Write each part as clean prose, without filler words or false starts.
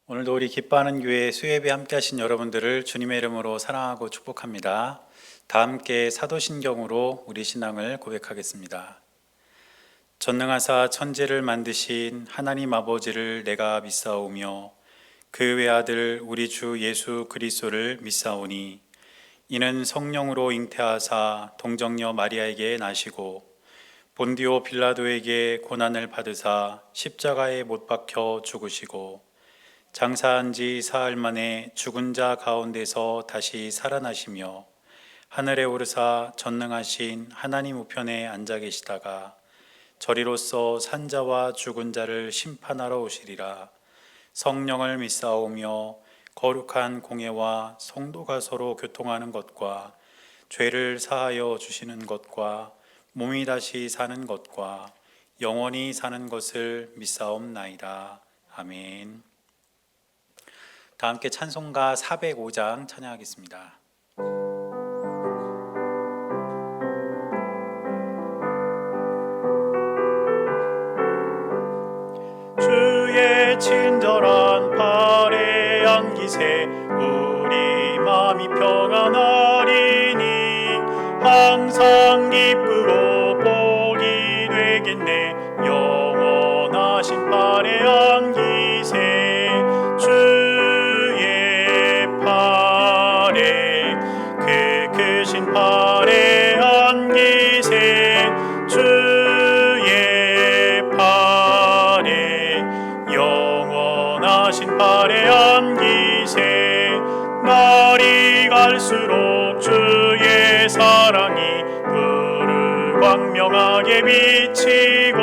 오늘도 우리 기뻐하는 교회 수예배 함께 하신 여러분들을 주님의 이름으로 사랑하고 축복합니다. 다 함께 사도신경으로 우리 신앙을 고백하겠습니다. 전능하사 천지를 만드신 하나님 아버지를 내가 믿사오며 그 외아들 우리 주 예수 그리스도를 믿사오니 이는 성령으로 잉태하사 동정녀 마리아에게 나시고 본디오 빌라도에게 고난을 받으사 십자가에 못 박혀 죽으시고 장사한 지 사흘 만에 죽은 자 가운데서 다시 살아나시며 하늘에 오르사 전능하신 하나님 우편에 앉아 계시다가 저리로서 산자와 죽은 자를 심판하러 오시리라. 성령을 믿사오며 거룩한 공예와 성도가 서로 교통하는 것과 죄를 사하여 주시는 것과 몸이 다시 사는 것과 영원히 사는 것을 믿사옵나이다. 아멘. 다 함께 찬송가 405장 찬양하겠습니다. 주의 친절한 팔에 안기세 우리 마음이 평안하리니 항상 기쁘고 복이 되겠네. 영원하신 팔에 안기세 팔에 안기세 주의 팔에 영원하신 팔에 안기세 날이 갈수록 주의 사랑이 푸르 광명하게 비치고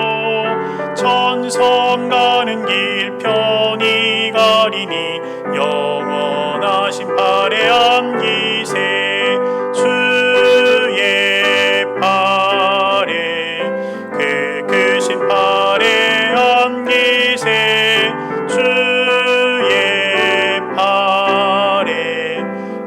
천성 가는 길 편히 가리니 영원하신 팔에 안기세 주의 팔에 그 크신 팔에 안기세 주의 팔에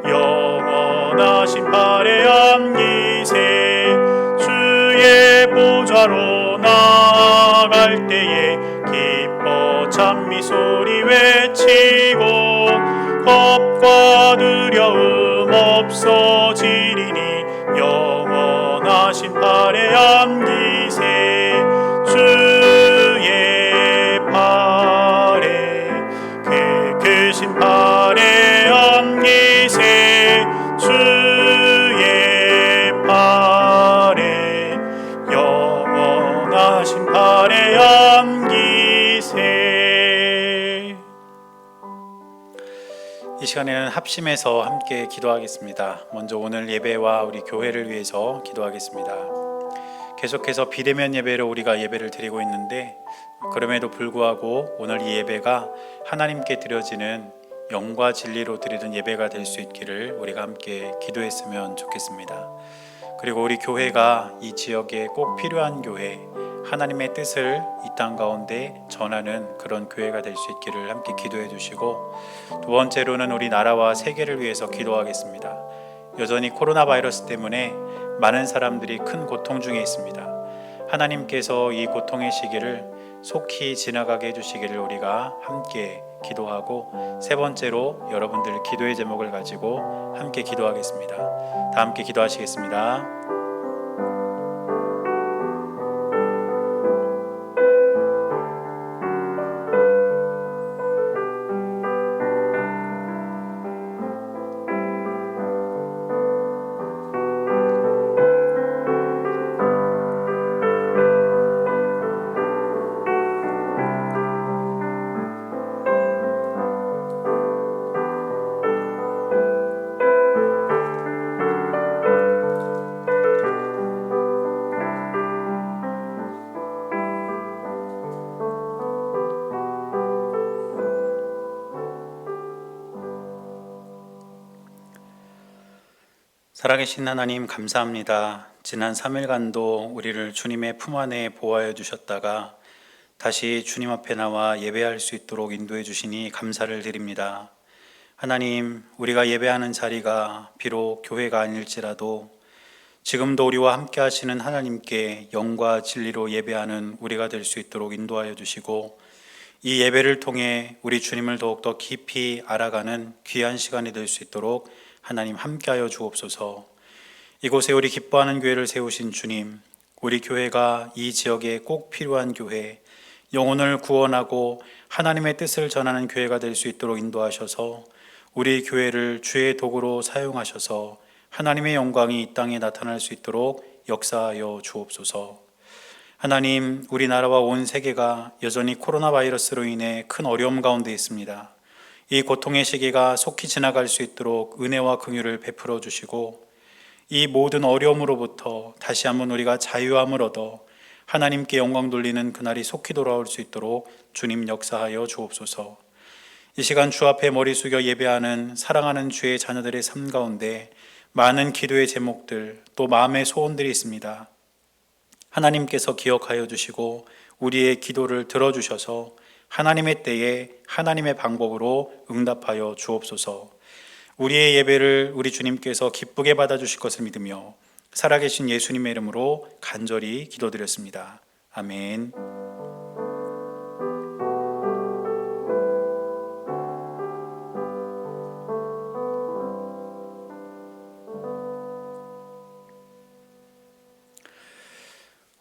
영원하신 팔에 안기세 주의 보좌로 나아갈 때에 기뻐 찬미 소리 외치고 겁과 두려움 없어지리니 영원하신 팔에 안기세 주의 팔에 그 크신 팔에 안기세 주의 팔에 영원하신 팔에 안기세. 이 시간에는 합심해서 함께 기도하겠습니다. 먼저 오늘 예배와 우리 교회를 위해서 기도하겠습니다. 계속해서 비대면 예배로 우리가 예배를 드리고 있는데 그럼에도 불구하고 오늘 이 예배가 하나님께 드려지는 영과 진리로 드리는 예배가 될 수 있기를 우리가 함께 기도했으면 좋겠습니다. 그리고 우리 교회가 이 지역에 꼭 필요한 교회, 하나님의 뜻을 이 땅 가운데 전하는 그런 교회가 될 수 있기를 함께 기도해 주시고, 두 번째로는 우리 나라와 세계를 위해서 기도하겠습니다. 여전히 코로나 바이러스 때문에 많은 사람들이 큰 고통 중에 있습니다. 하나님께서 이 고통의 시기를 속히 지나가게 해주시기를 우리가 함께 기도하고, 세 번째로 여러분들 기도의 제목을 가지고 함께 기도하겠습니다. 다 함께 기도하시겠습니다. 살아계신 하나님 감사합니다. 지난 3일간도 우리를 주님의 품 안에 보호하여 주셨다가 다시 주님 앞에 나와 예배할 수 있도록 인도해 주시니 감사를 드립니다. 하나님, 우리가 예배하는 자리가 비록 교회가 아닐지라도 지금도 우리와 함께 하시는 하나님께 영과 진리로 예배하는 우리가 될 수 있도록 인도하여 주시고, 이 예배를 통해 우리 주님을 더욱더 깊이 알아가는 귀한 시간이 될 수 있도록 하나님 함께하여 주옵소서. 이곳에 우리 기뻐하는 교회를 세우신 주님, 우리 교회가 이 지역에 꼭 필요한 교회, 영혼을 구원하고 하나님의 뜻을 전하는 교회가 될 수 있도록 인도하셔서 우리 교회를 주의 도구로 사용하셔서 하나님의 영광이 이 땅에 나타날 수 있도록 역사하여 주옵소서. 하나님, 우리나라와 온 세계가 여전히 코로나 바이러스로 인해 큰 어려움 가운데 있습니다. 이 고통의 시기가 속히 지나갈 수 있도록 은혜와 긍휼을 베풀어 주시고 이 모든 어려움으로부터 다시 한번 우리가 자유함을 얻어 하나님께 영광 돌리는 그날이 속히 돌아올 수 있도록 주님 역사하여 주옵소서. 이 시간 주 앞에 머리 숙여 예배하는 사랑하는 주의 자녀들의 삶 가운데 많은 기도의 제목들 또 마음의 소원들이 있습니다. 하나님께서 기억하여 주시고 우리의 기도를 들어주셔서 하나님의 때에 하나님의 방법으로 응답하여 주옵소서. 우리의 예배를 우리 주님께서 기쁘게 받아주실 것을 믿으며 살아계신 예수님의 이름으로 간절히 기도드렸습니다. 아멘.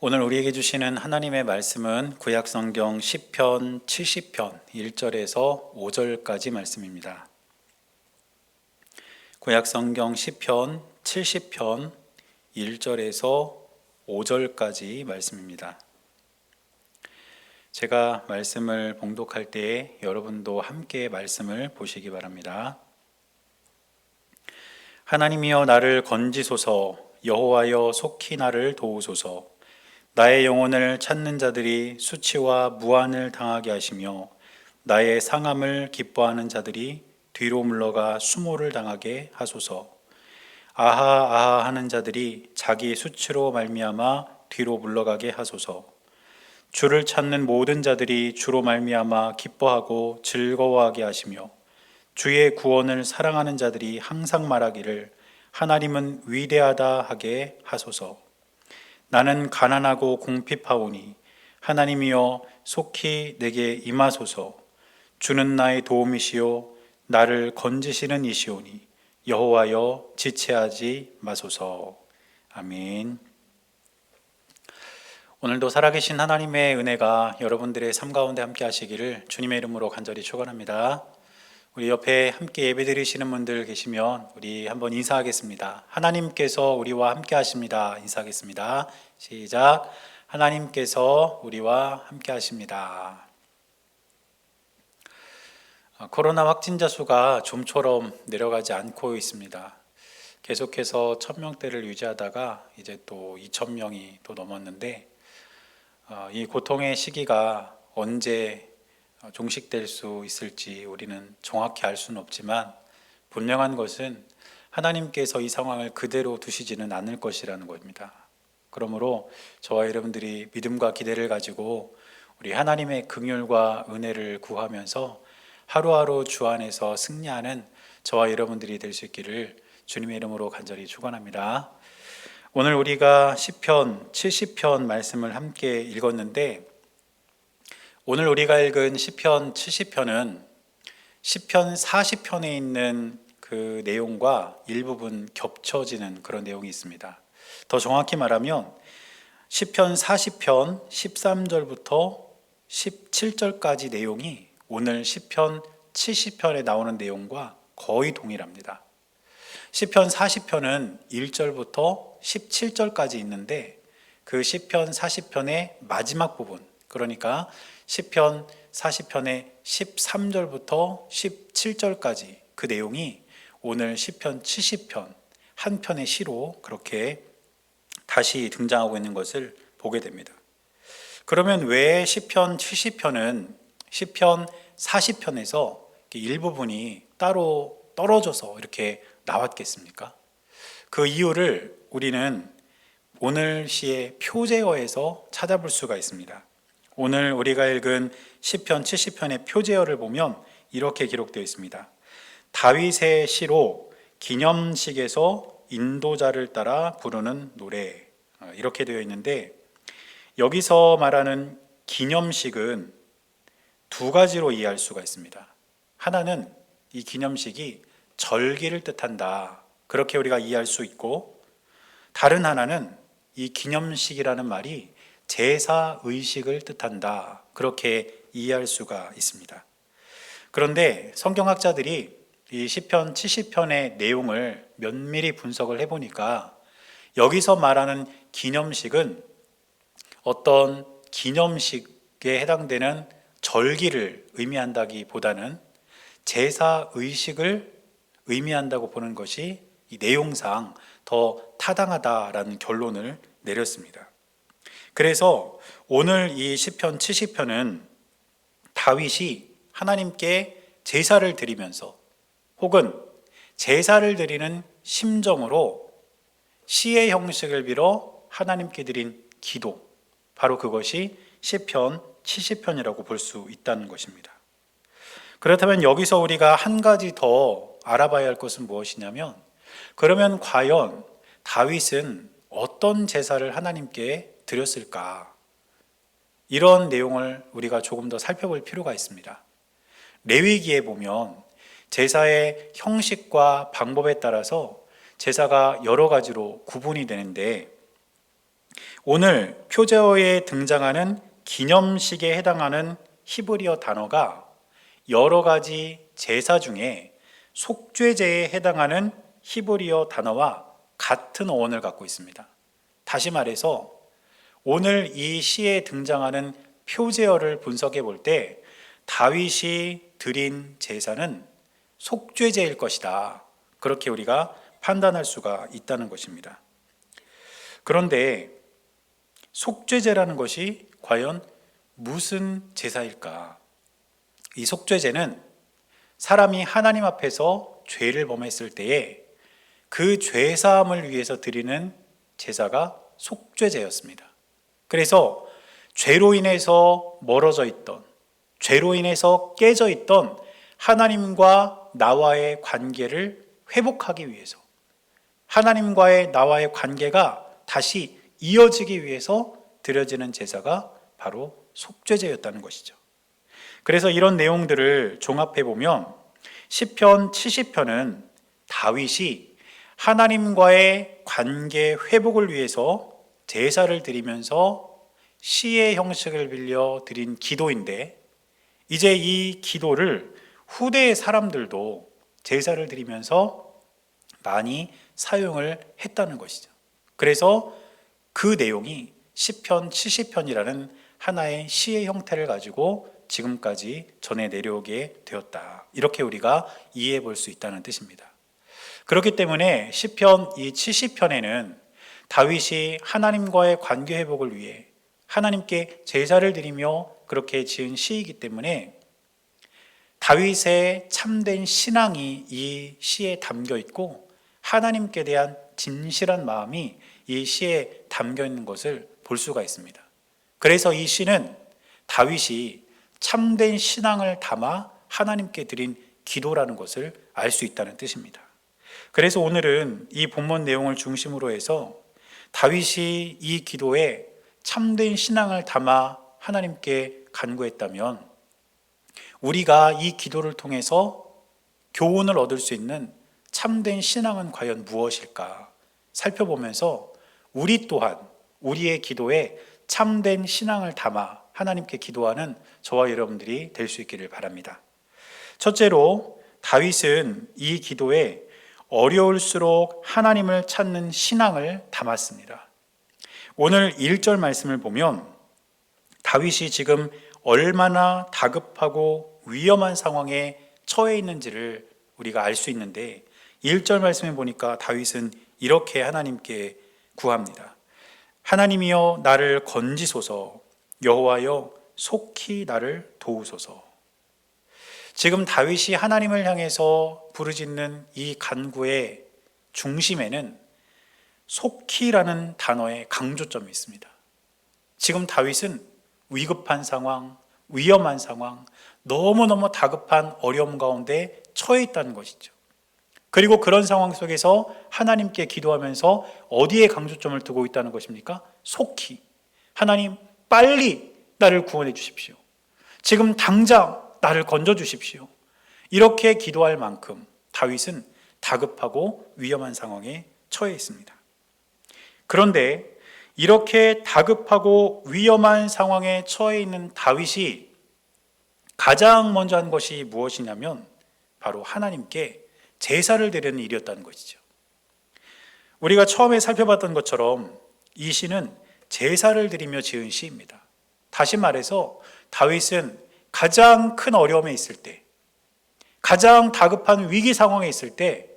오늘 우리에게 주시는 하나님의 말씀은 구약성경 시편 70편 1절에서 5절까지 말씀입니다. 구약성경 시편 70편 1절에서 5절까지 말씀입니다. 제가 말씀을 봉독할 때에 여러분도 함께 말씀을 보시기 바랍니다. 하나님이여 나를 건지소서. 여호와여 속히 나를 도우소서. 나의 영혼을 찾는 자들이 수치와 무한을 당하게 하시며 나의 상함을 기뻐하는 자들이 뒤로 물러가 수모를 당하게 하소서. 아하 아하 하는 자들이 자기 수치로 말미암아 뒤로 물러가게 하소서. 주를 찾는 모든 자들이 주로 말미암아 기뻐하고 즐거워하게 하시며 주의 구원을 사랑하는 자들이 항상 말하기를 하나님은 위대하다 하게 하소서. 나는 가난하고 궁핍하오니 하나님이여 속히 내게 임하소서. 주는 나의 도움이시요 나를 건지시는 이시오니 여호와여 지체하지 마소서. 아멘. 오늘도 살아계신 하나님의 은혜가 여러분들의 삶 가운데 함께 하시기를 주님의 이름으로 간절히 축원합니다. 우리 옆에 함께 예배드리시는 분들 계시면 우리 한번 인사하겠습니다. 하나님께서 우리와 함께 하십니다. 인사하겠습니다. 시작. 하나님께서 우리와 함께 하십니다. 코로나 확진자 수가 좀처럼 내려가지 않고 있습니다. 계속해서 1000명대를 유지하다가 이제 또 2000명이 또 넘었는데 이 고통의 시기가 언제 종식될 수 있을지 우리는 정확히 알 수는 없지만 분명한 것은 하나님께서 이 상황을 그대로 두시지는 않을 것이라는 겁니다. 그러므로 저와 여러분들이 믿음과 기대를 가지고 우리 하나님의 긍휼과 은혜를 구하면서 하루하루 주 안에서 승리하는 저와 여러분들이 될 수 있기를 주님의 이름으로 간절히 축원합니다. 오늘 우리가 시편 70편 말씀을 함께 읽었는데 오늘 우리가 읽은 시편 70편은 시편 40편에 있는 그 내용과 일부분 겹쳐지는 그런 내용이 있습니다. 더 정확히 말하면 시편 40편 13절부터 17절까지 내용이 오늘 시편 70편에 나오는 내용과 거의 동일합니다. 시편 40편은 1절부터 17절까지 있는데 그 시편 40편의 마지막 부분, 그러니까 시편 40편의 13절부터 17절까지 그 내용이 오늘 시편 70편 한 편의 시로 그렇게 다시 등장하고 있는 것을 보게 됩니다. 그러면 왜 시편 70편은 시편 40편에서 일부분이 따로 떨어져서 이렇게 나왔겠습니까? 그 이유를 우리는 오늘 시의 표제어에서 찾아볼 수가 있습니다. 오늘 우리가 읽은 시편 70편의 표제어를 보면 이렇게 기록되어 있습니다. 다윗의 시로 기념식에서 인도자를 따라 부르는 노래, 이렇게 되어 있는데 여기서 말하는 기념식은 두 가지로 이해할 수가 있습니다. 하나는 이 기념식이 절기를 뜻한다. 그렇게 우리가 이해할 수 있고, 다른 하나는 이 기념식이라는 말이 제사 의식을 뜻한다. 그렇게 이해할 수가 있습니다. 그런데 성경학자들이 이 시편 70편의 내용을 면밀히 분석을 해보니까 여기서 말하는 기념식은 어떤 기념식에 해당되는 절기를 의미한다기보다는 제사 의식을 의미한다고 보는 것이 이 내용상 더 타당하다라는 결론을 내렸습니다. 그래서 오늘 이 시편 70편은 다윗이 하나님께 제사를 드리면서 혹은 제사를 드리는 심정으로 시의 형식을 빌어 하나님께 드린 기도, 바로 그것이 시편 70편이라고 볼 수 있다는 것입니다. 그렇다면 여기서 우리가 한 가지 더 알아봐야 할 것은 무엇이냐면, 그러면 과연 다윗은 어떤 제사를 하나님께 드렸을까? 이런 내용을 우리가 조금 더 살펴볼 필요가 있습니다. 레위기에 보면 제사의 형식과 방법에 따라서 제사가 여러 가지로 구분이 되는데, 오늘 표제어에 등장하는 기념식에 해당하는 히브리어 단어가 여러 가지 제사 중에 속죄제에 해당하는 히브리어 단어와 같은 어원을 갖고 있습니다. 다시 말해서 오늘 이 시에 등장하는 표제어를 분석해 볼 때 다윗이 드린 제사는 속죄제일 것이다. 그렇게 우리가 판단할 수가 있다는 것입니다. 그런데 속죄제라는 것이 과연 무슨 제사일까? 이 속죄제는 사람이 하나님 앞에서 죄를 범했을 때에 그 죄사함을 위해서 드리는 제사가 속죄제였습니다. 그래서 죄로 인해서 멀어져 있던, 죄로 인해서 깨져 있던 하나님과 나와의 관계를 회복하기 위해서, 하나님과의 나와의 관계가 다시 이어지기 위해서 드려지는 제사가 바로 속죄제였다는 것이죠. 그래서 이런 내용들을 종합해 보면 시편 70편은 다윗이 하나님과의 관계 회복을 위해서 제사를 드리면서 시의 형식을 빌려 드린 기도인데, 이제 이 기도를 후대의 사람들도 제사를 드리면서 많이 사용을 했다는 것이죠. 그래서 그 내용이 시편 70편이라는 하나의 시의 형태를 가지고 지금까지 전해 내려오게 되었다. 이렇게 우리가 이해해 볼 수 있다는 뜻입니다. 그렇기 때문에 시편 이 70편에는 다윗이 하나님과의 관계 회복을 위해 하나님께 제사를 드리며 그렇게 지은 시이기 때문에 다윗의 참된 신앙이 이 시에 담겨 있고 하나님께 대한 진실한 마음이 이 시에 담겨 있는 것을 볼 수가 있습니다. 그래서 이 시는 다윗이 참된 신앙을 담아 하나님께 드린 기도라는 것을 알 수 있다는 뜻입니다. 그래서 오늘은 이 본문 내용을 중심으로 해서 다윗이 이 기도에 참된 신앙을 담아 하나님께 간구했다면 우리가 이 기도를 통해서 교훈을 얻을 수 있는 참된 신앙은 과연 무엇일까 살펴보면서 우리 또한 우리의 기도에 참된 신앙을 담아 하나님께 기도하는 저와 여러분들이 될 수 있기를 바랍니다. 첫째로 다윗은 이 기도에 어려울수록 하나님을 찾는 신앙을 담았습니다. 오늘 1절 말씀을 보면 다윗이 지금 얼마나 다급하고 위험한 상황에 처해 있는지를 우리가 알 수 있는데 1절 말씀에 보니까 다윗은 이렇게 하나님께 구합니다. 하나님이여 나를 건지소서, 여호와여 속히 나를 도우소서. 지금 다윗이 하나님을 향해서 부르짖는 이 간구의 중심에는 속히라는 단어의 강조점이 있습니다. 지금 다윗은 위급한 상황, 위험한 상황, 너무너무 다급한 어려움 가운데 처해 있다는 것이죠. 그리고 그런 상황 속에서 하나님께 기도하면서 어디에 강조점을 두고 있다는 것입니까? 속히. 하나님 빨리 나를 구원해 주십시오. 지금 당장 나를 건져주십시오. 이렇게 기도할 만큼 다윗은 다급하고 위험한 상황에 처해 있습니다. 그런데 이렇게 다급하고 위험한 상황에 처해 있는 다윗이 가장 먼저 한 것이 무엇이냐면 바로 하나님께 제사를 드리는 일이었다는 것이죠. 우리가 처음에 살펴봤던 것처럼 이 시는 제사를 드리며 지은 시입니다. 다시 말해서 다윗은 가장 큰 어려움에 있을 때, 가장 다급한 위기 상황에 있을 때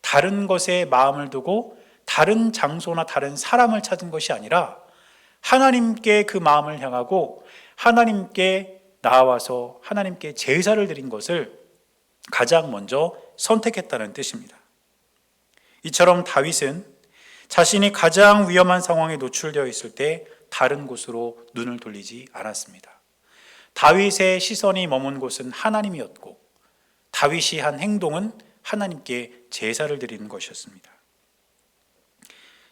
다른 것에 마음을 두고 다른 장소나 다른 사람을 찾은 것이 아니라 하나님께 그 마음을 향하고 하나님께 나아와서 하나님께 제사를 드린 것을 가장 먼저 선택했다는 뜻입니다. 이처럼 다윗은 자신이 가장 위험한 상황에 노출되어 있을 때 다른 곳으로 눈을 돌리지 않았습니다. 다윗의 시선이 머문 곳은 하나님이었고 다윗이 한 행동은 하나님께 제사를 드리는 것이었습니다.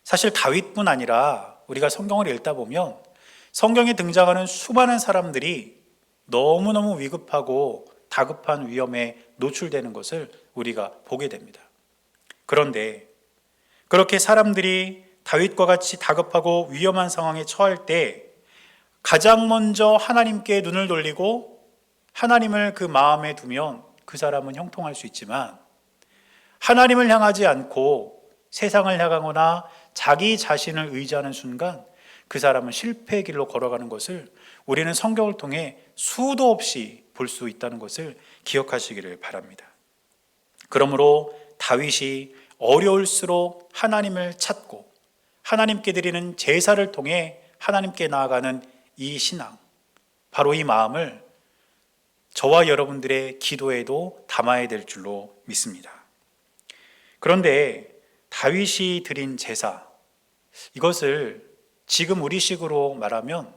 사실 다윗뿐 아니라 우리가 성경을 읽다 보면 성경에 등장하는 수많은 사람들이 너무너무 위급하고 다급한 위험에 노출되는 것을 우리가 보게 됩니다. 그런데 그렇게 사람들이 다윗과 같이 다급하고 위험한 상황에 처할 때 가장 먼저 하나님께 눈을 돌리고 하나님을 그 마음에 두면 그 사람은 형통할 수 있지만 하나님을 향하지 않고 세상을 향하거나 자기 자신을 의지하는 순간 그 사람은 실패의 길로 걸어가는 것을 우리는 성경을 통해 수도 없이 볼 수 있다는 것을 기억하시기를 바랍니다. 그러므로 다윗이 어려울수록 하나님을 찾고 하나님께 드리는 제사를 통해 하나님께 나아가는 이 신앙, 바로 이 마음을 저와 여러분들의 기도에도 담아야 될 줄로 믿습니다. 그런데 다윗이 드린 제사, 이것을 지금 우리식으로 말하면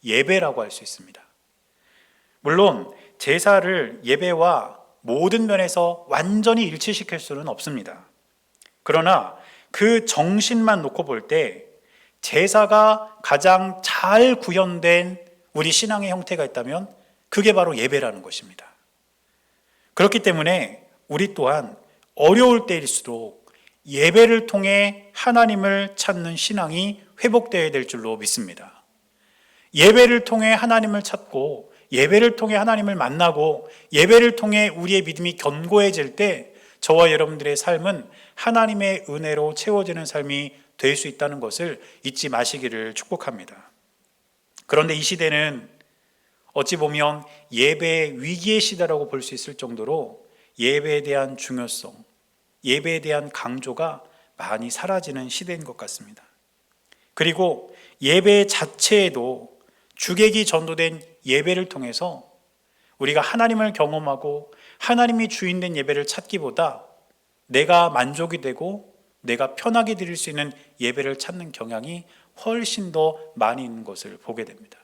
예배라고 할 수 있습니다. 물론 제사를 예배와 모든 면에서 완전히 일치시킬 수는 없습니다. 그러나 그 정신만 놓고 볼 때 제사가 가장 잘 구현된 우리 신앙의 형태가 있다면 그게 바로 예배라는 것입니다. 그렇기 때문에 우리 또한 어려울 때일수록 예배를 통해 하나님을 찾는 신앙이 회복되어야 될 줄로 믿습니다. 예배를 통해 하나님을 찾고 예배를 통해 하나님을 만나고 예배를 통해 우리의 믿음이 견고해질 때 저와 여러분들의 삶은 하나님의 은혜로 채워지는 삶이 될 수 있다는 것을 잊지 마시기를 축복합니다. 그런데 이 시대는 어찌 보면 예배의 위기의 시대라고 볼 수 있을 정도로 예배에 대한 중요성, 예배에 대한 강조가 많이 사라지는 시대인 것 같습니다. 그리고 예배 자체에도 주객이 전도된 예배를 통해서 우리가 하나님을 경험하고 하나님이 주인된 예배를 찾기보다 내가 만족이 되고 내가 편하게 드릴 수 있는 예배를 찾는 경향이 훨씬 더 많이 있는 것을 보게 됩니다.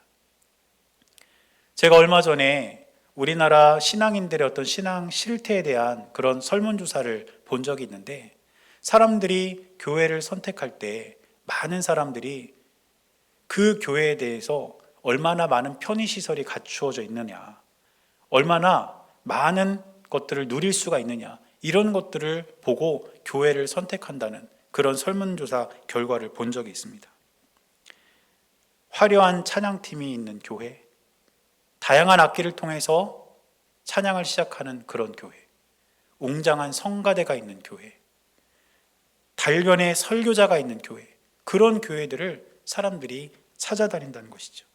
제가 얼마 전에 우리나라 신앙인들의 어떤 신앙 실태에 대한 그런 설문조사를 본 적이 있는데 사람들이 교회를 선택할 때 많은 사람들이 그 교회에 대해서 얼마나 많은 편의시설이 갖추어져 있느냐, 얼마나 많은 것들을 누릴 수가 있느냐, 이런 것들을 보고 교회를 선택한다는 그런 설문조사 결과를 본 적이 있습니다. 화려한 찬양팀이 있는 교회, 다양한 악기를 통해서 찬양을 시작하는 그런 교회, 웅장한 성가대가 있는 교회, 달변에 설교자가 있는 교회, 그런 교회들을 사람들이 찾아다닌다는 것이죠.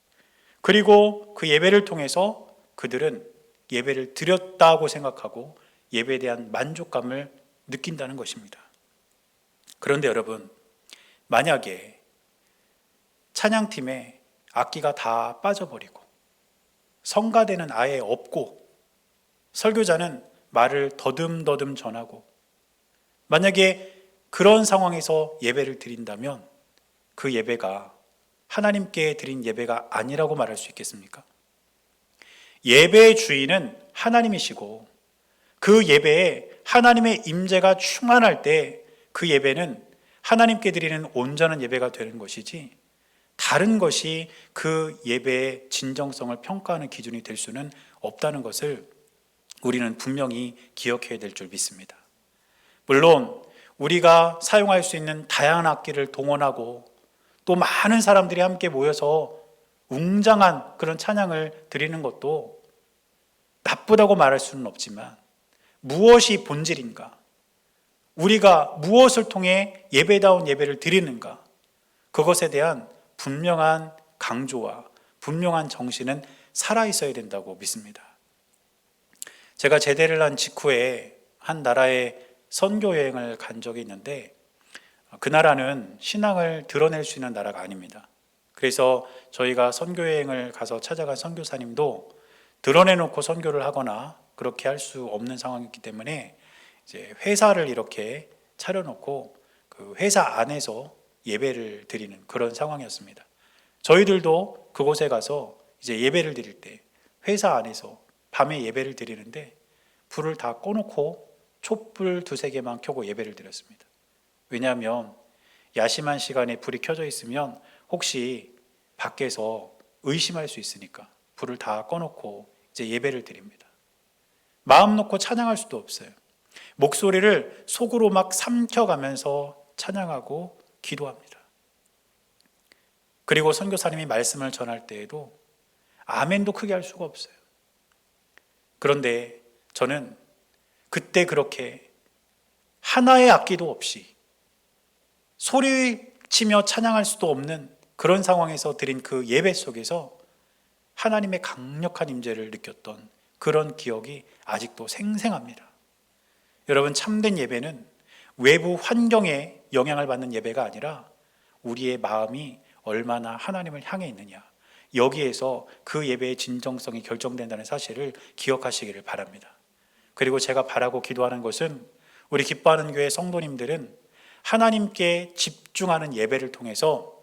그리고 그 예배를 통해서 그들은 예배를 드렸다고 생각하고 예배에 대한 만족감을 느낀다는 것입니다. 그런데 여러분, 만약에 찬양팀에 악기가 다 빠져버리고 성가대는 아예 없고 설교자는 말을 더듬더듬 전하고 만약에 그런 상황에서 예배를 드린다면 그 예배가 하나님께 드린 예배가 아니라고 말할 수 있겠습니까? 예배의 주인은 하나님이시고 그 예배에 하나님의 임재가 충만할 때 그 예배는 하나님께 드리는 온전한 예배가 되는 것이지 다른 것이 그 예배의 진정성을 평가하는 기준이 될 수는 없다는 것을 우리는 분명히 기억해야 될 줄 믿습니다. 물론 우리가 사용할 수 있는 다양한 악기를 동원하고 또 많은 사람들이 함께 모여서 웅장한 그런 찬양을 드리는 것도 나쁘다고 말할 수는 없지만, 무엇이 본질인가, 우리가 무엇을 통해 예배다운 예배를 드리는가, 그것에 대한 분명한 강조와 분명한 정신은 살아있어야 된다고 믿습니다. 제가 제대를 한 직후에 한 나라에 선교 여행을 간 적이 있는데, 그 나라는 신앙을 드러낼 수 있는 나라가 아닙니다. 그래서 저희가 선교 여행을 가서 찾아간 선교사님도 드러내놓고 선교를 하거나 그렇게 할 수 없는 상황이기 때문에 이제 회사를 이렇게 차려놓고 그 회사 안에서 예배를 드리는 그런 상황이었습니다. 저희들도 그곳에 가서 이제 예배를 드릴 때 회사 안에서 밤에 예배를 드리는데 불을 다 꺼놓고 촛불 2-3개만 켜고 예배를 드렸습니다. 왜냐하면 야심한 시간에 불이 켜져 있으면 혹시 밖에서 의심할 수 있으니까 불을 다 꺼놓고 이제 예배를 드립니다. 마음 놓고 찬양할 수도 없어요. 목소리를 속으로 막 삼켜가면서 찬양하고 기도합니다. 그리고 선교사님이 말씀을 전할 때에도 아멘도 크게 할 수가 없어요. 그런데 저는 그때 그렇게 하나의 악기도 없이 소리치며 찬양할 수도 없는 그런 상황에서 드린 그 예배 속에서 하나님의 강력한 임재를 느꼈던 그런 기억이 아직도 생생합니다. 여러분, 참된 예배는 외부 환경에 영향을 받는 예배가 아니라 우리의 마음이 얼마나 하나님을 향해 있느냐, 여기에서 그 예배의 진정성이 결정된다는 사실을 기억하시기를 바랍니다. 그리고 제가 바라고 기도하는 것은 우리 기뻐하는 교회 성도님들은 하나님께 집중하는 예배를 통해서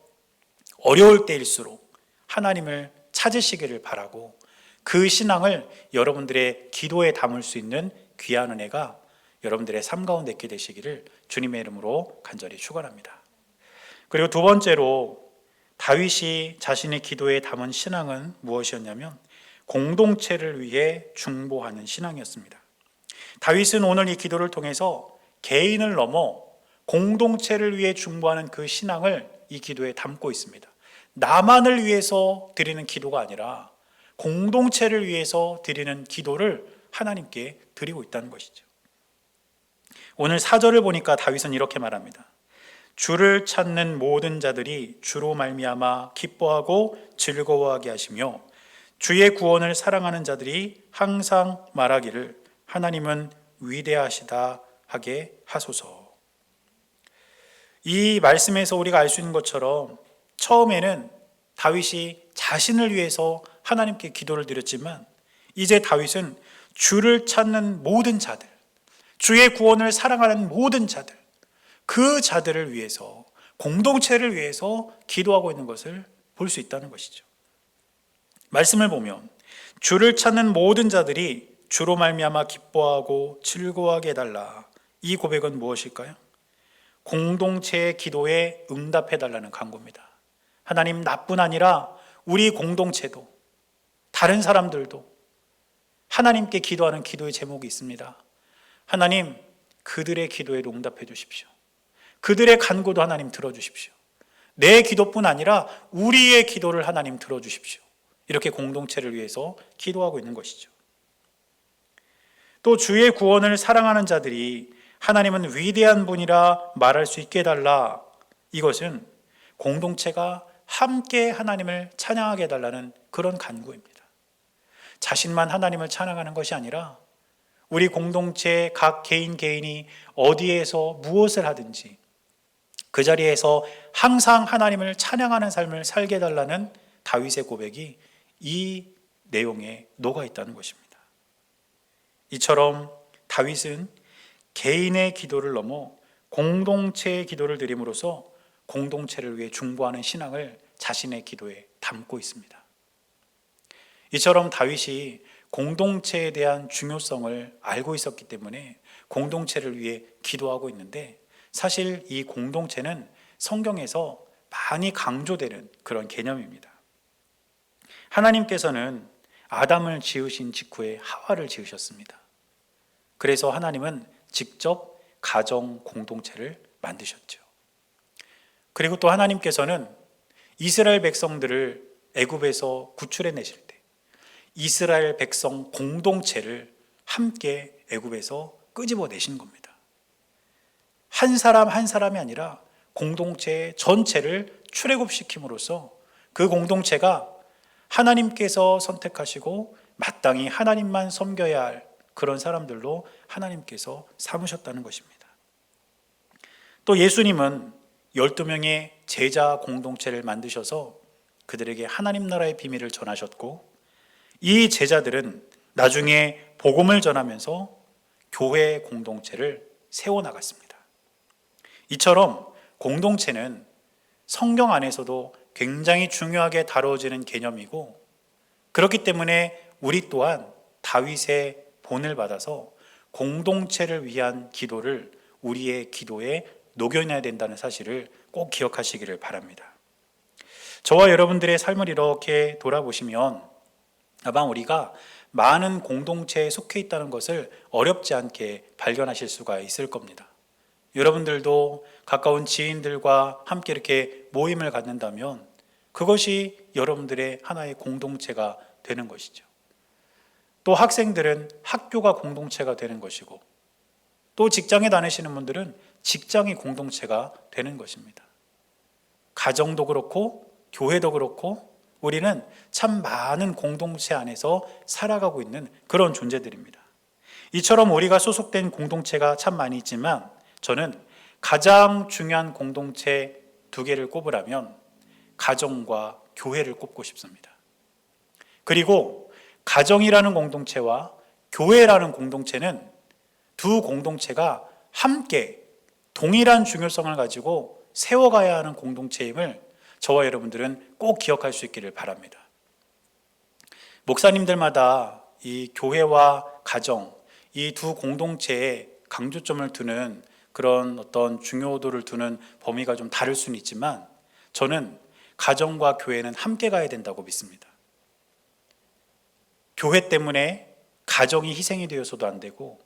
어려울 때일수록 하나님을 찾으시기를 바라고, 그 신앙을 여러분들의 기도에 담을 수 있는 귀한 은혜가 여러분들의 삶 가운데 있게 되시기를 주님의 이름으로 간절히 축원합니다. 그리고 두 번째로 다윗이 자신의 기도에 담은 신앙은 무엇이었냐면 공동체를 위해 중보하는 신앙이었습니다. 다윗은 오늘 이 기도를 통해서 개인을 넘어 공동체를 위해 중보하는 그 신앙을 이 기도에 담고 있습니다. 나만을 위해서 드리는 기도가 아니라 공동체를 위해서 드리는 기도를 하나님께 드리고 있다는 것이죠. 오늘 4절을 보니까 다윗은 이렇게 말합니다. 주를 찾는 모든 자들이 주로 말미암아 기뻐하고 즐거워하게 하시며 주의 구원을 사랑하는 자들이 항상 말하기를 하나님은 위대하시다 하게 하소서. 이 말씀에서 우리가 알 수 있는 것처럼 처음에는 다윗이 자신을 위해서 하나님께 기도를 드렸지만 이제 다윗은 주를 찾는 모든 자들, 주의 구원을 사랑하는 모든 자들, 그 자들을 위해서, 공동체를 위해서 기도하고 있는 것을 볼 수 있다는 것이죠. 말씀을 보면 주를 찾는 모든 자들이 주로 말미암아 기뻐하고 즐거워하게 해달라. 이 고백은 무엇일까요? 공동체의 기도에 응답해달라는 간구입니다. 하나님, 나뿐 아니라 우리 공동체도, 다른 사람들도 하나님께 기도하는 기도의 제목이 있습니다. 하나님, 그들의 기도에도 응답해 주십시오. 그들의 간구도 하나님 들어주십시오. 내 기도뿐 아니라 우리의 기도를 하나님 들어주십시오. 이렇게 공동체를 위해서 기도하고 있는 것이죠. 또 주의 구원을 사랑하는 자들이 하나님은 위대한 분이라 말할 수 있게 해달라. 이것은 공동체가 함께 하나님을 찬양하게 해달라는 그런 간구입니다. 자신만 하나님을 찬양하는 것이 아니라 우리 공동체 각 개인이 어디에서 무엇을 하든지 그 자리에서 항상 하나님을 찬양하는 삶을 살게 해달라는 다윗의 고백이 이 내용에 녹아 있다는 것입니다. 이처럼 다윗은 개인의 기도를 넘어 공동체의 기도를 드림으로써 공동체를 위해 중보하는 신앙을 자신의 기도에 담고 있습니다. 이처럼 다윗이 공동체에 대한 중요성을 알고 있었기 때문에 공동체를 위해 기도하고 있는데, 사실 이 공동체는 성경에서 많이 강조되는 그런 개념입니다. 하나님께서는 아담을 지으신 직후에 하와를 지으셨습니다. 그래서 하나님은 직접 가정 공동체를 만드셨죠. 그리고 또 하나님께서는 이스라엘 백성들을 애굽에서 구출해 내실 때 이스라엘 백성 공동체를 함께 애굽에서 끄집어 내신 겁니다. 한 사람 한 사람이 아니라 공동체 전체를 출애굽시킴으로써 그 공동체가 하나님께서 선택하시고 마땅히 하나님만 섬겨야 할 그런 사람들로 하나님께서 삼으셨다는 것입니다. 또 예수님은 12명의 제자 공동체를 만드셔서 그들에게 하나님 나라의 비밀을 전하셨고, 이 제자들은 나중에 복음을 전하면서 교회 공동체를 세워나갔습니다. 이처럼 공동체는 성경 안에서도 굉장히 중요하게 다뤄지는 개념이고, 그렇기 때문에 우리 또한 다윗의 본을 받아서 공동체를 위한 기도를 우리의 기도에 녹여내야 된다는 사실을 꼭 기억하시기를 바랍니다. 저와 여러분들의 삶을 이렇게 돌아보시면 아마 우리가 많은 공동체에 속해 있다는 것을 어렵지 않게 발견하실 수가 있을 겁니다. 여러분들도 가까운 지인들과 함께 이렇게 모임을 갖는다면 그것이 여러분들의 하나의 공동체가 되는 것이죠. 또 학생들은 학교가 공동체가 되는 것이고, 또 직장에 다니시는 분들은 직장이 공동체가 되는 것입니다. 가정도 그렇고 교회도 그렇고 우리는 참 많은 공동체 안에서 살아가고 있는 그런 존재들입니다. 이처럼 우리가 소속된 공동체가 참 많이 있지만 저는 가장 중요한 공동체 2개를 꼽으라면 가정과 교회를 꼽고 싶습니다. 그리고 가정이라는 공동체와 교회라는 공동체는 두 공동체가 함께 동일한 중요성을 가지고 세워가야 하는 공동체임을 저와 여러분들은 꼭 기억할 수 있기를 바랍니다. 목사님들마다 이 교회와 가정, 이 두 공동체에 강조점을 두는 그런 어떤 중요도를 두는 범위가 좀 다를 수는 있지만 저는 가정과 교회는 함께 가야 된다고 믿습니다. 교회 때문에 가정이 희생이 되어서도 안 되고,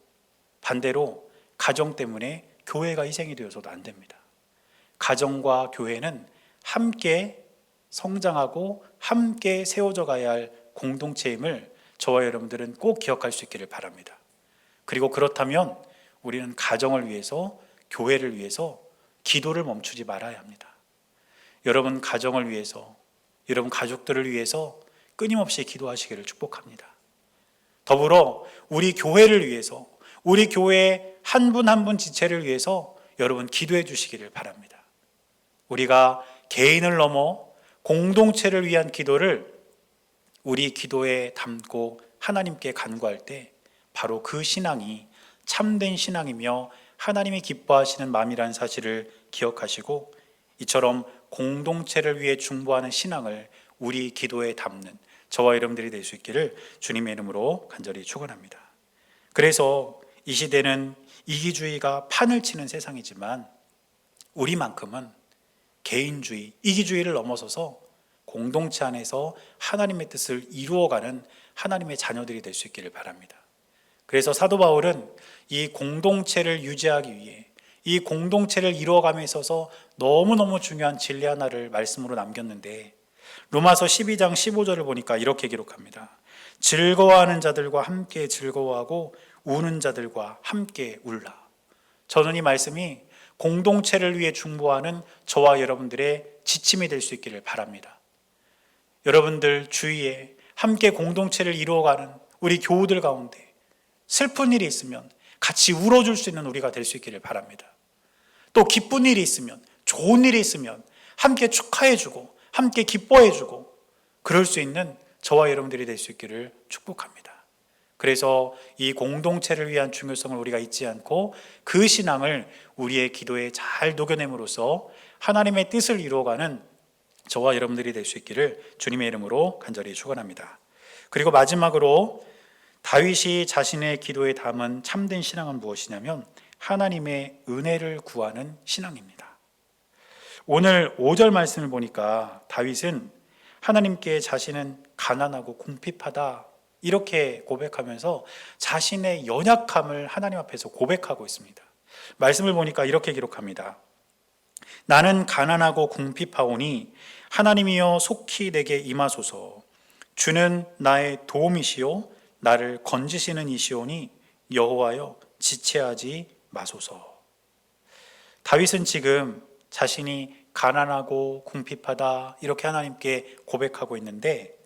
반대로 가정 때문에 교회가 희생이 되어서도 안 됩니다. 가정과 교회는 함께 성장하고 함께 세워져 가야 할 공동체임을 저와 여러분들은 꼭 기억할 수 있기를 바랍니다. 그리고 그렇다면 우리는 가정을 위해서, 교회를 위해서 기도를 멈추지 말아야 합니다. 여러분 가정을 위해서, 여러분 가족들을 위해서 끊임없이 기도하시기를 축복합니다. 더불어 우리 교회를 위해서, 우리 교회 한 분 한 분 지체를 위해서 여러분 기도해 주시기를 바랍니다. 우리가 개인을 넘어 공동체를 위한 기도를 우리 기도에 담고 하나님께 간구할 때 바로 그 신앙이 참된 신앙이며 하나님이 기뻐하시는 마음이라는 사실을 기억하시고, 이처럼 공동체를 위해 중보하는 신앙을 우리 기도에 담는 저와 여러분들이 될 수 있기를 주님의 이름으로 간절히 축원합니다. 그래서 이 시대는 이기주의가 판을 치는 세상이지만 우리만큼은 개인주의, 이기주의를 넘어서서 공동체 안에서 하나님의 뜻을 이루어가는 하나님의 자녀들이 될 수 있기를 바랍니다. 그래서 사도 바울은 이 공동체를 유지하기 위해, 이 공동체를 이루어감에 있어서 너무너무 중요한 진리 하나를 말씀으로 남겼는데, 로마서 12장 15절을 보니까 이렇게 기록합니다. 즐거워하는 자들과 함께 즐거워하고 우는 자들과 함께 울라. 저는 이 말씀이 공동체를 위해 중보하는 저와 여러분들의 지침이 될 수 있기를 바랍니다. 여러분들 주위에 함께 공동체를 이루어가는 우리 교우들 가운데 슬픈 일이 있으면 같이 울어줄 수 있는 우리가 될 수 있기를 바랍니다. 또 기쁜 일이 있으면, 좋은 일이 있으면 함께 축하해주고 함께 기뻐해주고 그럴 수 있는 저와 여러분들이 될 수 있기를 축복합니다. 그래서 이 공동체를 위한 중요성을 우리가 잊지 않고 그 신앙을 우리의 기도에 잘 녹여냄으로써 하나님의 뜻을 이루어가는 저와 여러분들이 될 수 있기를 주님의 이름으로 간절히 축원합니다. 그리고 마지막으로 다윗이 자신의 기도에 담은 참된 신앙은 무엇이냐면 하나님의 은혜를 구하는 신앙입니다. 오늘 5절 말씀을 보니까 다윗은 하나님께 자신은 가난하고 궁핍하다 이렇게 고백하면서 자신의 연약함을 하나님 앞에서 고백하고 있습니다. 말씀을 보니까 이렇게 기록합니다. 나는 가난하고 궁핍하오니 하나님이여 속히 내게 임하소서. 주는 나의 도움이시요 나를 건지시는 이시오니 여호와여 지체하지 마소서. 다윗은 지금 자신이 가난하고 궁핍하다 이렇게 하나님께 고백하고 있는데,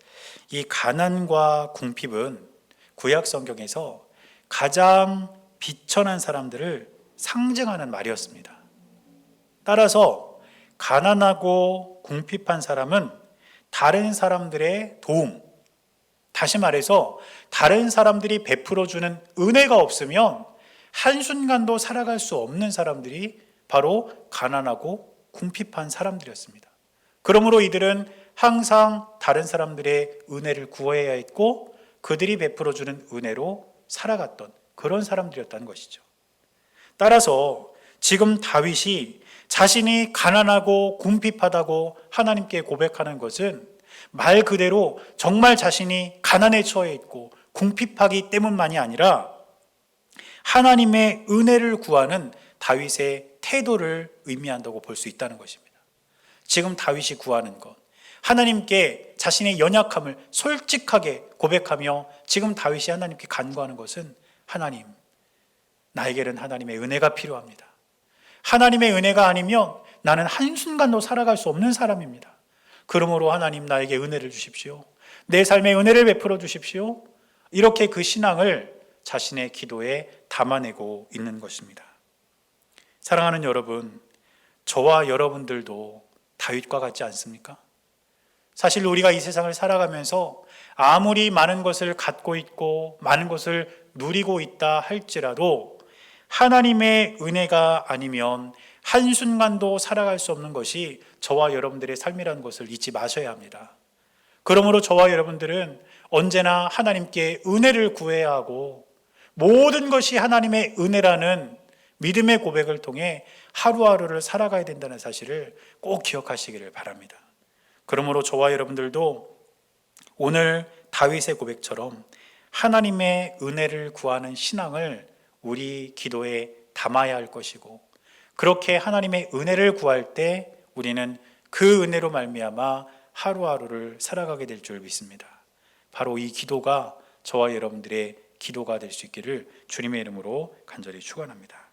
이 가난과 궁핍은 구약 성경에서 가장 비천한 사람들을 상징하는 말이었습니다. 따라서 가난하고 궁핍한 사람은 다른 사람들의 도움, 다시 말해서 다른 사람들이 베풀어주는 은혜가 없으면 한순간도 살아갈 수 없는 사람들이 바로 가난하고 궁핍한 사람들이었습니다. 그러므로 이들은 항상 다른 사람들의 은혜를 구해야 했고 그들이 베풀어주는 은혜로 살아갔던 그런 사람들이었다는 것이죠. 따라서 지금 다윗이 자신이 가난하고 궁핍하다고 하나님께 고백하는 것은 말 그대로 정말 자신이 가난에 처해 있고 궁핍하기 때문만이 아니라 하나님의 은혜를 구하는 다윗의 태도를 의미한다고 볼 수 있다는 것입니다. 지금 다윗이 구하는 것, 하나님께 자신의 연약함을 솔직하게 고백하며 지금 다윗이 하나님께 간구하는 것은, 하나님, 나에게는 하나님의 은혜가 필요합니다. 하나님의 은혜가 아니면 나는 한순간도 살아갈 수 없는 사람입니다. 그러므로 하나님, 나에게 은혜를 주십시오. 내 삶에 은혜를 베풀어 주십시오. 이렇게 그 신앙을 자신의 기도에 담아내고 있는 것입니다. 사랑하는 여러분, 저와 여러분들도 다윗과 같지 않습니까? 사실 우리가 이 세상을 살아가면서 아무리 많은 것을 갖고 있고 많은 것을 누리고 있다 할지라도 하나님의 은혜가 아니면 한순간도 살아갈 수 없는 것이 저와 여러분들의 삶이라는 것을 잊지 마셔야 합니다. 그러므로 저와 여러분들은 언제나 하나님께 은혜를 구해야 하고 모든 것이 하나님의 은혜라는 믿음의 고백을 통해 하루하루를 살아가야 된다는 사실을 꼭 기억하시기를 바랍니다. 그러므로 저와 여러분들도 오늘 다윗의 고백처럼 하나님의 은혜를 구하는 신앙을 우리 기도에 담아야 할 것이고, 그렇게 하나님의 은혜를 구할 때 우리는 그 은혜로 말미암아 하루하루를 살아가게 될 줄 믿습니다. 바로 이 기도가 저와 여러분들의 기도가 될 수 있기를 주님의 이름으로 간절히 축원합니다.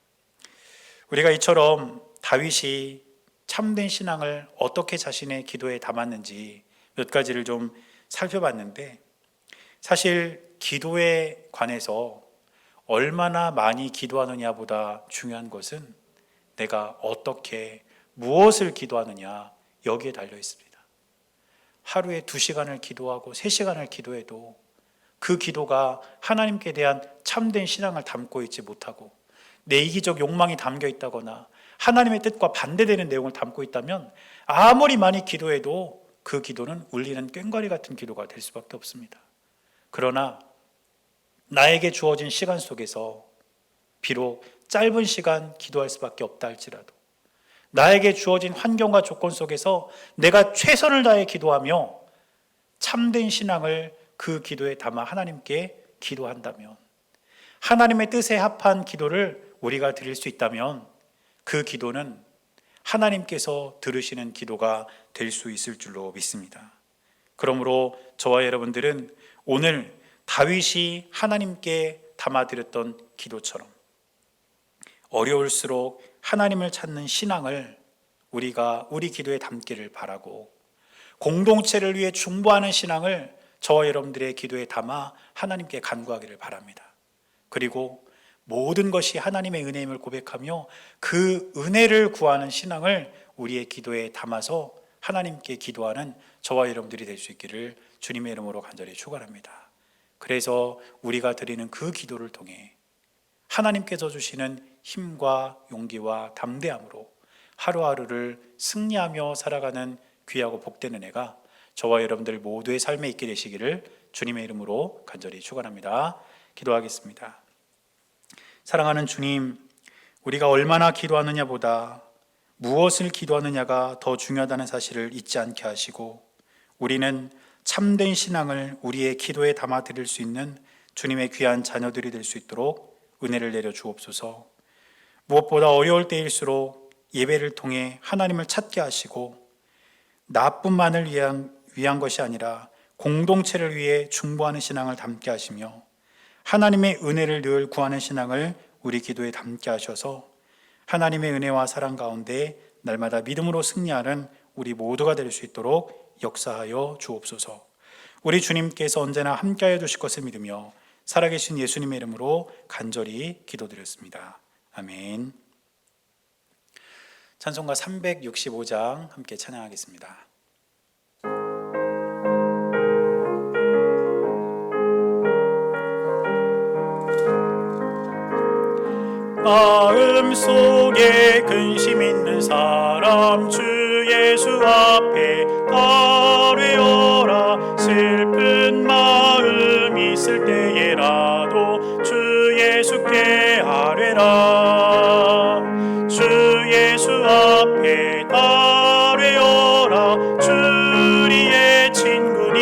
우리가 이처럼 다윗이 참된 신앙을 어떻게 자신의 기도에 담았는지 몇 가지를 좀 살펴봤는데, 사실 기도에 관해서 얼마나 많이 기도하느냐보다 중요한 것은 내가 어떻게 무엇을 기도하느냐, 여기에 달려 있습니다. 하루에 2시간을 기도하고 3시간을 기도해도 그 기도가 하나님께 대한 참된 신앙을 담고 있지 못하고 내 이기적 욕망이 담겨 있다거나 하나님의 뜻과 반대되는 내용을 담고 있다면 아무리 많이 기도해도 그 기도는 울리는 꽹과리 같은 기도가 될 수밖에 없습니다. 그러나 나에게 주어진 시간 속에서 비록 짧은 시간 기도할 수밖에 없다 할지라도 나에게 주어진 환경과 조건 속에서 내가 최선을 다해 기도하며 참된 신앙을 그 기도에 담아 하나님께 기도한다면, 하나님의 뜻에 합한 기도를 우리가 드릴 수 있다면 그 기도는 하나님께서 들으시는 기도가 될 수 있을 줄로 믿습니다. 그러므로 저와 여러분들은 오늘 다윗이 하나님께 담아드렸던 기도처럼 어려울수록 하나님을 찾는 신앙을 우리가 우리 기도에 담기를 바라고, 공동체를 위해 중보하는 신앙을 저와 여러분들의 기도에 담아 하나님께 간구하기를 바랍니다. 그리고 모든 것이 하나님의 은혜임을 고백하며 그 은혜를 구하는 신앙을 우리의 기도에 담아서 하나님께 기도하는 저와 여러분들이 될 수 있기를 주님의 이름으로 간절히 축원합니다. 그래서 우리가 드리는 그 기도를 통해 하나님께서 주시는 힘과 용기와 담대함으로 하루하루를 승리하며 살아가는 귀하고 복된 은혜가 저와 여러분들 모두의 삶에 있게 되시기를 주님의 이름으로 간절히 축원합니다. 기도하겠습니다. 사랑하는 주님, 우리가 얼마나 기도하느냐보다 무엇을 기도하느냐가 더 중요하다는 사실을 잊지 않게 하시고 우리는 참된 신앙을 우리의 기도에 담아 드릴 수 있는 주님의 귀한 자녀들이 될 수 있도록 은혜를 내려 주옵소서. 무엇보다 어려울 때일수록 예배를 통해 하나님을 찾게 하시고 나뿐만을 위한 것이 아니라 공동체를 위해 중보하는 신앙을 담게 하시며 하나님의 은혜를 늘 구하는 신앙을 우리 기도에 담게 하셔서 하나님의 은혜와 사랑 가운데 날마다 믿음으로 승리하는 우리 모두가 될 수 있도록 역사하여 주옵소서. 우리 주님께서 언제나 함께하여 주실 것을 믿으며 살아계신 예수님의 이름으로 간절히 기도드렸습니다. 아멘. 찬송가 365장 함께 찬양하겠습니다. 마음속에 근심 있는 사람 주 예수 앞에 아뢰어라. 슬픈 마음 있을 때에라도 주 예수께 아뢰라. 주 예수 앞에 아뢰어라. 주리의 친구니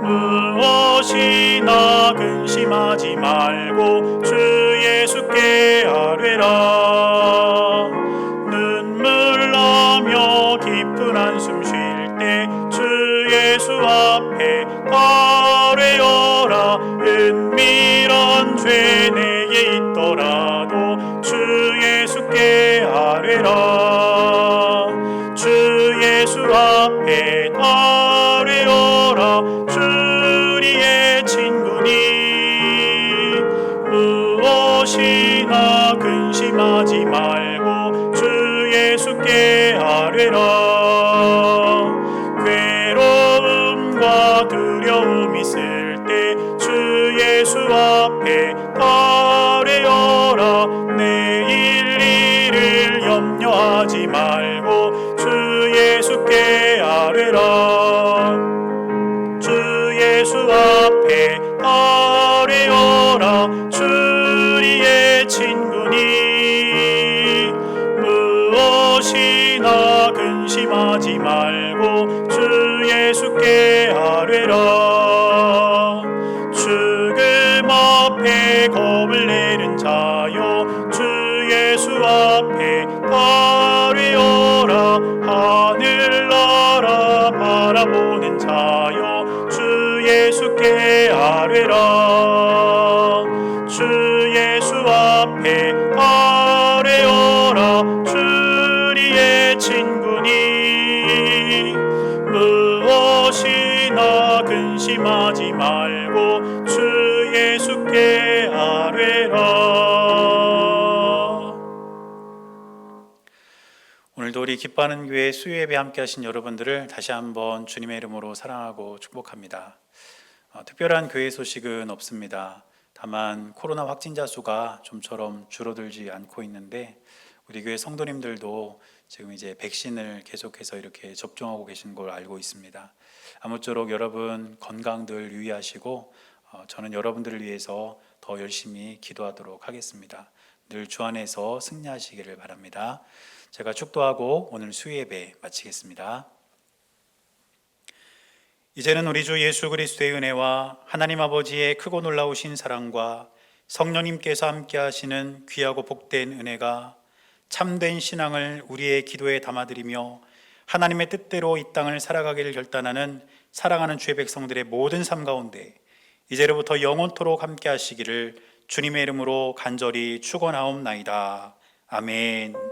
무엇이나 근심하지 말고 주 예수께 아뢰라. 눈물 나며 깊은 한숨 쉴 때 주 예수 앞에 아뢰어라. 은밀한 죄 내게 있더라도 주 예수께 아뢰라. 주 예수 앞에 아뢰어라. 주리의 친구니 무엇이나 근심하지 말고 주 예수께 아뢰라. 괴로움과 두려움 있을 때 주 예수 앞에 아뢰어라. 내일 일을 염려하지 말고 주 예수께 아뢰라. 주 예수 앞에 아뢰어라. 주리의 친구니 무엇이나 근심하지 말고 주 예수께 아뢰라. 죽음 앞에 겁을 내는 자여 주 예수 앞에 아뢰어라. 하늘나라 바라보는 자여 주 예수께 아뢰라. 주 예수 앞에 아뢰어라. 주리의 친구니 무엇이나 근심하지 말고 주 예수께 아뢰라. 오늘도 우리 기뻐하는 교회 수요예배 함께 하신 여러분들을 다시 한번 주님의 이름으로 사랑하고 축복합니다. 특별한 교회 소식은 없습니다. 다만 코로나 확진자 수가 좀처럼 줄어들지 않고 있는데 우리 교회 성도님들도 지금 이제 백신을 계속해서 이렇게 접종하고 계신 걸 알고 있습니다. 아무쪼록 여러분 건강들 유의하시고 저는 여러분들을 위해서 더 열심히 기도하도록 하겠습니다. 늘 주 안에서 승리하시기를 바랍니다. 제가 축도하고 오늘 수요예배 마치겠습니다. 이제는 우리 주 예수 그리스도의 은혜와 하나님 아버지의 크고 놀라우신 사랑과 성령님께서 함께 하시는 귀하고 복된 은혜가 참된 신앙을 우리의 기도에 담아드리며 하나님의 뜻대로 이 땅을 살아가기를 결단하는 사랑하는 주의 백성들의 모든 삶 가운데 이제로부터 영원토록 함께 하시기를 주님의 이름으로 간절히 축원하옵나이다. 아멘.